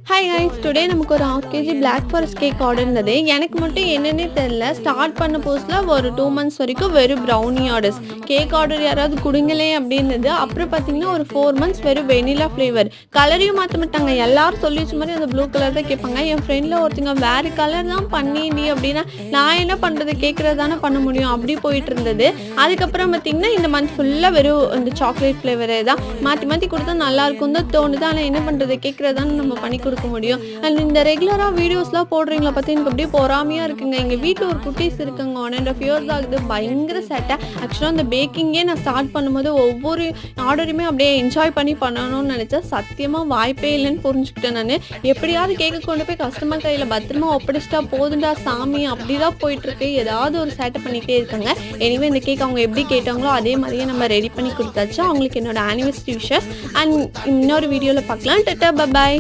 Hi guys, today நமக்கு ஒரு 1/2 kg black forest cake order இருந்தது. எனக்கு மட்டும் என்னன்னே தெரில. ஸ்டார்ட் பண்ண புதுசில் ஒரு 2 months வரைக்கும் வெறும் ப்ரௌனி ஆர்டர்ஸ். கேக் ஆர்டர் யாராவது கொடுங்களே அப்படின்னது. அப்புறம் பார்த்தீங்கன்னா ஒரு 4 months வெறும் வெனிலா ஃப்ளேவர். கலரையும் மாற்ற மாட்டாங்க. எல்லாரும் சொல்லி வச்ச மாதிரி அந்த ப்ளூ கலர் தான் கேட்பாங்க. என் ஃப்ரெண்டில் ஒருத்தங்க வேறு கலர் தான் பண்ணிடி அப்படின்னா நான் என்ன பண்ணுறது, கேட்குறது தானே பண்ண முடியும், அப்படி போயிட்டு இருந்தது. அதுக்கப்புறம் பார்த்தீங்கன்னா இந்த மந்த் ஃபுல்லாக வெறும் இந்த சாக்லேட் ஃப்ளேவரே தான் மாற்றி மாற்றி கொடுத்தா நல்லாயிருக்கும் தான் தோணுது. ஆனால் என்ன பண்ணுறது, கேட்குறது தானே நம்ம பண்ணி கொடுக்க முடியும். அண்ட் இந்த ரெகுலராக வீடியோஸ்லாம் போடுறீங்களா பார்த்து எனக்கு அப்படியே பொறாமையாக இருக்குங்க. எங்கள் வீட்டில் ஒரு குட்டீஸ் இருக்குங்க, 1.5 years ஆகுது. பயங்கர சேட்டை. ஆக்சுவலாக அந்த பேக்கிங்கே நான் ஸ்டார்ட் பண்ணும்போது ஒவ்வொரு ஆர்டருமே அப்படியே என்ஜாய் பண்ணி பண்ணணும்னு நினச்சா சத்தியமாக வாய்ப்பே இல்லைன்னு புரிஞ்சுக்கிட்டேன். நான் எப்படியாவது கேட்க கொண்டு போய் கஸ்டமர் கையில் பத்திரமா ஒப்படைச்சிட்டா போதுண்டா சாமி, அப்படி தான் போயிட்டுருக்கு. ஏதாவது ஒரு சேட்டை பண்ணிகிட்டே இருக்காங்க. எனிவே இந்த கேக் அவங்க எப்படி கேட்டாங்களோ அதே மாதிரியே நம்ம ரெடி பண்ணி கொடுத்தாச்சு. அவங்களுக்கு என்னோட ஆனிவர்சரி விஷஸ். அண்ட் இன்னொரு வீடியோவில் பார்க்கலாம். Tata, by.